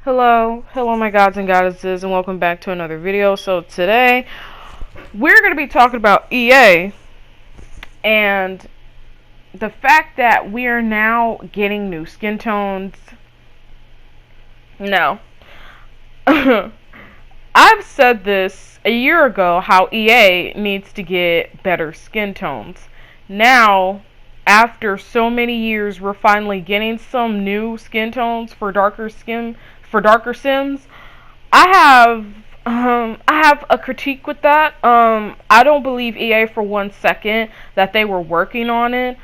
Hello my gods and goddesses, and welcome back to another video. So today, we're going to be talking about EA and the fact that we are now getting new skin tones. No. I've said this a year ago, how EA needs to get better skin tones. Now, after so many years, we're finally getting some new skin tones for darker Sims. I have a critique with that. I don't believe EA for 1 second that they were working on it.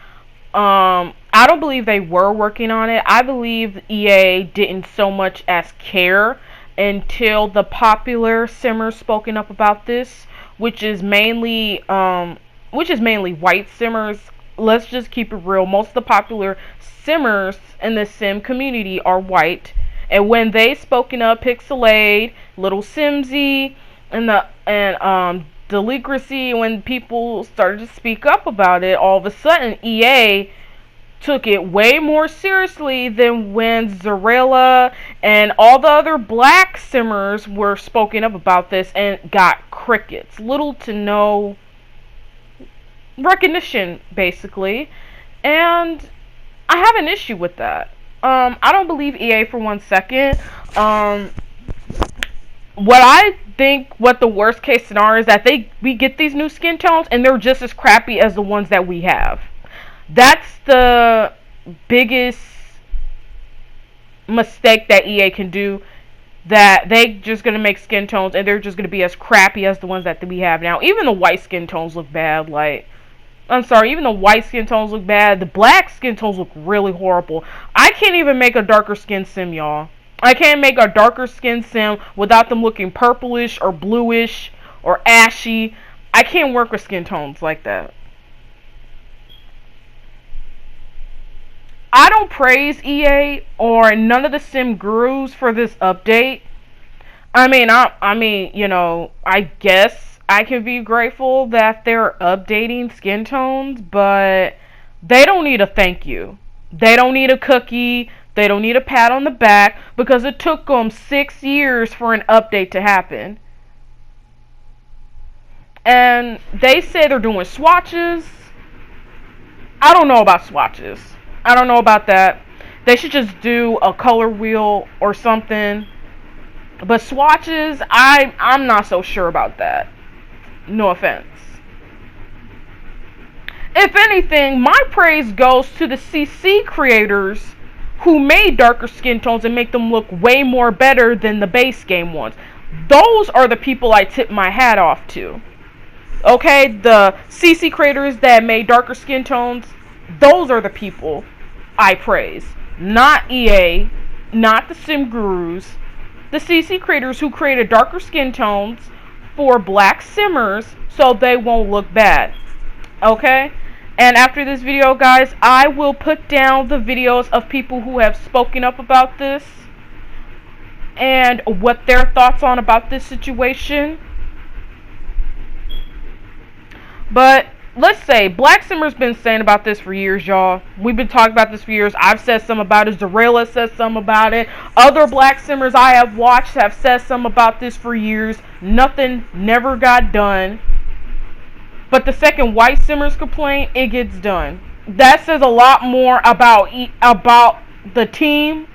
I don't believe they were working on it. I believe EA didn't so much as care until the popular simmers spoken up about this, which is mainly white simmers. Let's just keep it real. Most of the popular simmers in the sim community are white. And when they spoken up, Pixelade, Little Simsy, and Delicacy, when people started to speak up about it, all of a sudden EA took it way more seriously than when Zarella and all the other black simmers were spoken up about this and got crickets. Little to no recognition, basically. And I have an issue with that. I don't believe EA for 1 second. What the worst case scenario is that we get these new skin tones and they're just as crappy as the ones that we have. That's the biggest mistake that EA can do. That they just gonna make skin tones and they're just gonna be as crappy as the ones that we have now. Even the white skin tones look bad. Even the white skin tones look bad. The black skin tones look really horrible. I can't even make a darker skin sim, y'all. I can't make a darker skin sim without them looking purplish or bluish or ashy. I can't work with skin tones like that. I don't praise EA or none of the sim gurus for this update. I guess I can be grateful that they're updating skin tones, but they don't need a thank you. They don't need a cookie. They don't need a pat on the back because it took them 6 years for an update to happen. And they say they're doing swatches. I don't know about swatches. I don't know about that. They should just do a color wheel or something. But swatches, I'm not so sure about that. No offense. If anything, my praise goes to the CC creators who made darker skin tones and make them look way more better than the base game ones. Those are the people I tip my hat off to. Okay, the CC creators that made darker skin tones, those are the people I praise. Not EA, not the sim gurus. The CC creators who created darker skin tones for black simmers so they won't look bad. Okay? And after this video, guys, I will put down the videos of people who have spoken up about this and what their thoughts on about this situation. But let's say Black Simmer's been saying about this for years, y'all. We've been talking about this for years. I've said some about it. Zarella said some about it. Other Black Simmers I have watched have said some about this for years. Nothing never got done. But the second white simmers complain, it gets done. That says a lot more about the team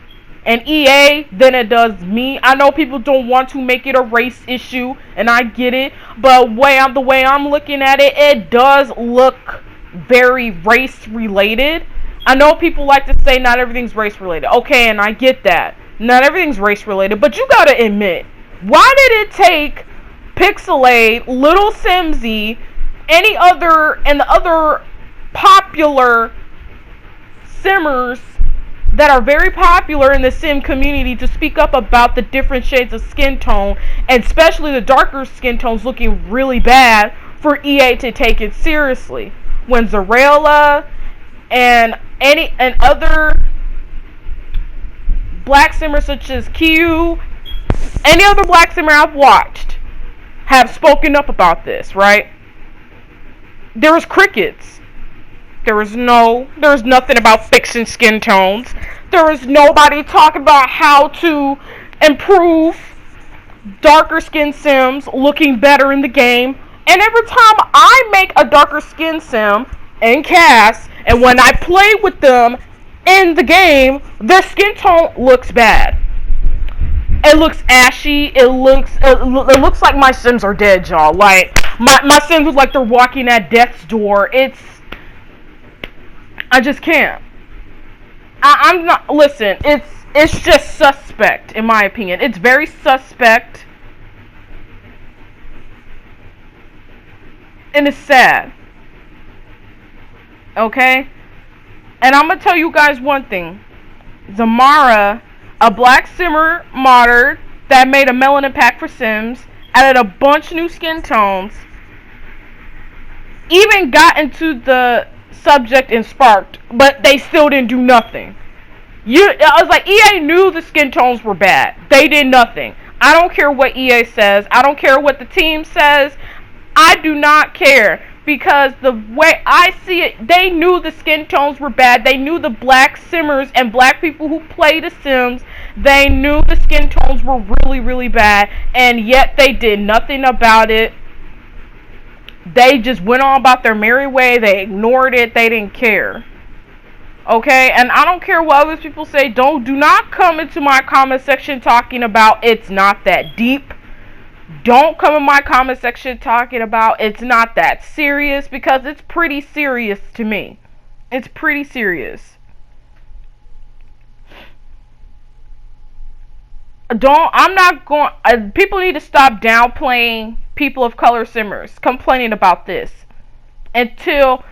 and EA than it does me. I know people don't want to make it a race issue, and I get it. But the way I'm looking at it, it does look very race related. I know people like to say not everything's race related. Okay, and I get that. Not everything's race related, but you gotta admit, why did it take Pixelade, Little Simsy, the other popular simmers that are very popular in the sim community to speak up about the different shades of skin tone, and especially the darker skin tones looking really bad, for EA to take it seriously? When Zarella and other black simmers such as Q, any other black simmer I've watched have spoken up about this, right? There was crickets. There was nothing about fixing skin tones. There was nobody talking about how to improve darker skin sims looking better in the game. And every time I make a darker skin sim in cast, and when I play with them in the game, their skin tone looks bad. It looks ashy. It looks like my sims are dead, y'all. Like my sims look like they're walking at death's door. I just can't. I'm not. Listen, it's just suspect in my opinion. It's very suspect, and it's sad. Okay, and I'm gonna tell you guys one thing. Zamara, a black simmer modder that made a melanin pack for Sims, added a bunch of new skin tones, even got into the subject and sparked, but they still didn't do nothing. I was like, EA knew the skin tones were bad. They did nothing. I don't care what EA says. I don't care what the team says. I do not care. Because the way I see it, they knew the skin tones were bad. They knew the black simmers and black people who play the Sims, they knew the skin tones were really, really bad. And yet they did nothing about it. They just went on about their merry way. They ignored it. They didn't care. Okay? And I don't care what other people say. Do not come into my comment section talking about it's not that deep. Don't come in my comment section talking about it's not that serious, because it's pretty serious to me. It's pretty serious. People need to stop downplaying people of color simmers complaining about this. Until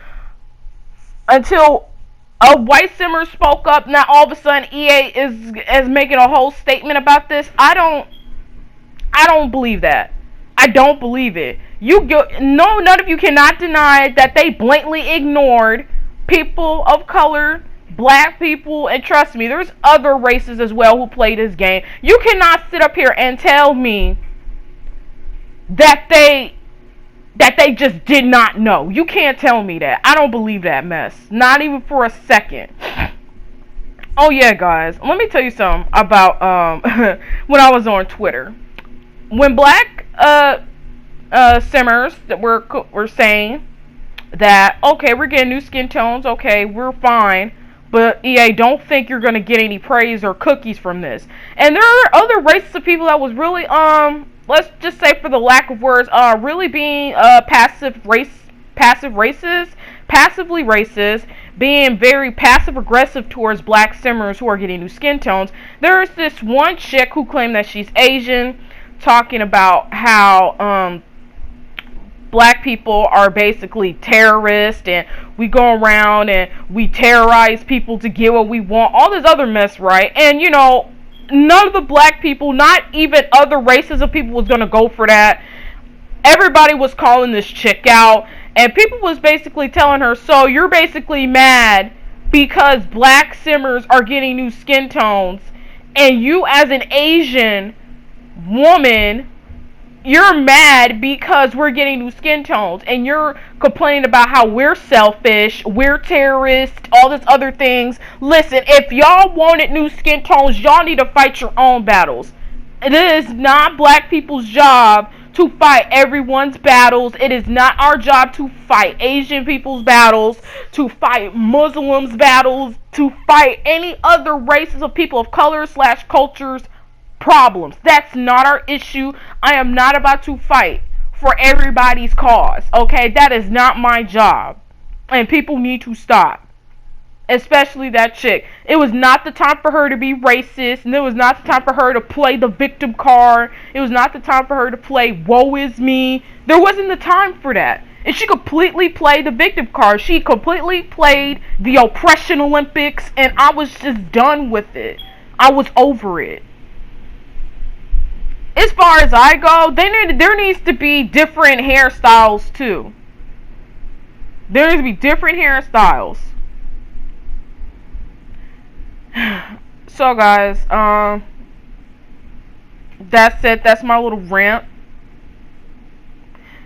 a white simmer spoke up, now all of a sudden EA is making a whole statement about this. I don't believe that. I don't believe it. None of you cannot deny that they blatantly ignored people of color, black people, and trust me, there's other races as well who play this game. You cannot sit up here and tell me that they just did not know. You can't tell me that. I don't believe that mess. Not even for a second. Oh yeah, guys. Let me tell you something about when I was on Twitter. When black simmers that were saying that, okay, we're getting new skin tones, okay, we're fine, but EA, don't think you're gonna get any praise or cookies from this. And there are other races of people that was really let's just say, for the lack of words, really being passively racist, being very passive aggressive towards black simmers who are getting new skin tones. There's this one chick who claimed that she's Asian, talking about how black people are basically terrorists, and we go around and we terrorize people to get what we want, all this other mess, right? And you know, none of the black people, not even other races of people, was gonna go for that. Everybody was calling this chick out, and people was basically telling her, so you're basically mad because black simmers are getting new skin tones, and you as an Asian woman, you're mad because we're getting new skin tones, and you're complaining about how we're selfish, we're terrorists, all this other things. Listen, if y'all wanted new skin tones, y'all need to fight your own battles. It is not black people's job to fight everyone's battles. It is not our job to fight Asian people's battles, to fight Muslims' battles, to fight any other races of people of color / cultures problems. That's not our issue. I am not about to fight for everybody's cause, okay? That is not my job. And people need to stop. Especially that chick. It was not the time for her to be racist, and it was not the time for her to play the victim card. It was not the time for her to play woe is me. There wasn't the time for that. And she completely played the victim card. She completely played the oppression Olympics, and I was just done with it. I was over it. As far as I go, there needs to be different hairstyles too. There needs to be different hairstyles. So guys, that's it. That's my little rant.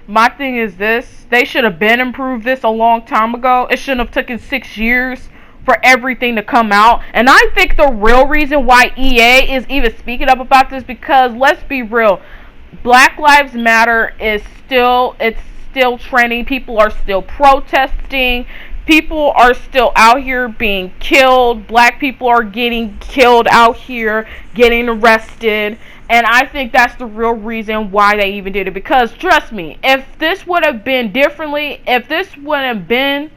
My thing is this: they should have been improved this a long time ago. It shouldn't have taken 6 years for everything to come out. And I think the real reason why EA is even speaking up about this, because let's be real, Black Lives Matter is still, it's still trending. People are still protesting. People are still out here being killed. Black people are getting killed out here, getting arrested. And I think that's the real reason why they even did it. Because trust me, if this would have been differently, if this would have been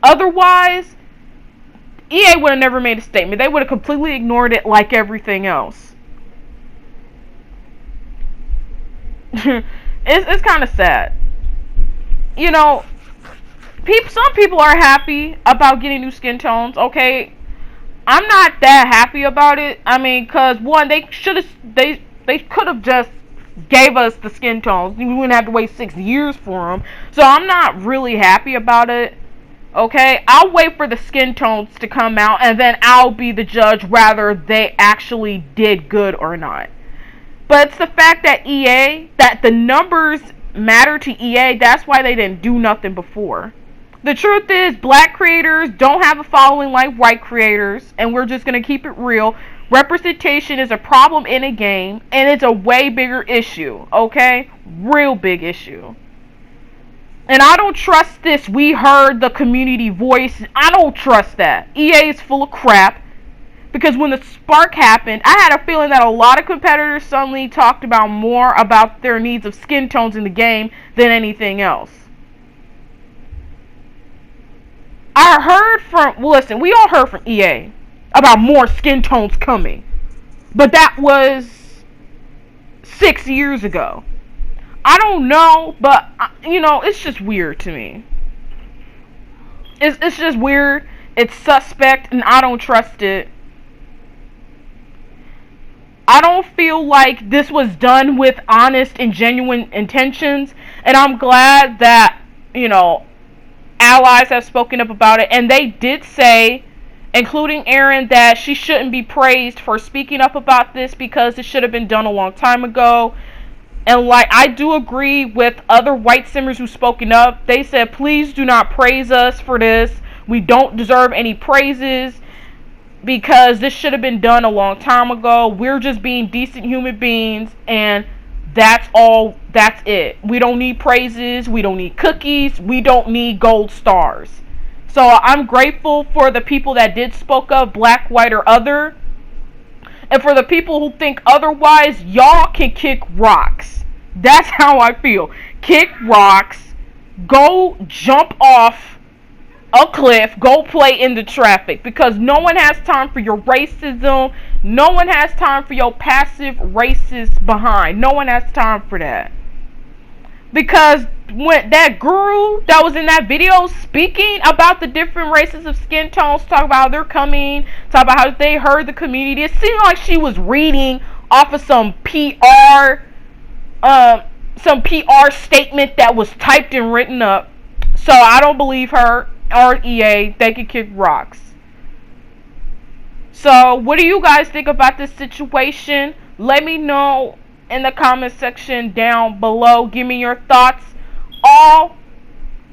otherwise, EA would have never made a statement. They would have completely ignored it like everything else. It's kind of sad. You know, some people are happy about getting new skin tones, okay? I'm not that happy about it. I mean, cause one, they could have just gave us the skin tones. We wouldn't have to wait 6 years for them. So I'm not really happy about it. Okay, I'll wait for the skin tones to come out, and then I'll be the judge whether they actually did good or not. But it's the fact that that the numbers matter to EA. That's why they didn't do nothing before. The truth is, black creators don't have a following like white creators, and we're just going to keep it real. Representation is a problem in a game, and it's a way bigger issue, okay? Real big issue. And I don't trust this, we heard the community voice. I don't trust that. EA is full of crap, because when the spark happened, I had a feeling that a lot of competitors suddenly talked about more about their needs of skin tones in the game than anything else. I heard from, listen, we all heard from EA about more skin tones coming. But that was 6 years ago. I don't know, but, you know, it's just weird to me. It's just weird. It's suspect, and I don't trust it. I don't feel like this was done with honest and genuine intentions. And I'm glad that, you know, allies have spoken up about it, and they did say, including Erin, that she shouldn't be praised for speaking up about this because it should have been done a long time ago. And like, I do agree with other white simmers who've spoken up. They said, please do not praise us for this. We don't deserve any praises because this should have been done a long time ago. We're just being decent human beings, and that's all. That's it. We don't need praises. We don't need cookies. We don't need gold stars. So I'm grateful for the people that did spoke up, black, white, or other. And for the people who think otherwise, y'all can kick rocks. That's how I feel. Kick rocks. Go jump off a cliff. Go play in the traffic. Because no one has time for your racism. No one has time for your passive racist behind. No one has time for that. Because when that guru that was in that video speaking about the different races of skin tones, talk about how they're coming, talk about how they heard the community, it seemed like she was reading off of some PR statement that was typed and written up. So I don't believe her or EA. They could kick rocks. So what do you guys think about this situation? Let me know in the comment section down below. Give me your thoughts. All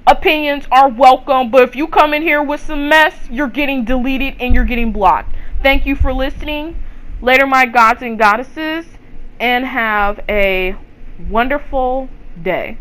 opinions are welcome, but if you come in here with some mess, you're getting deleted and you're getting blocked. Thank you for listening. Later, my gods and goddesses, and have a wonderful day.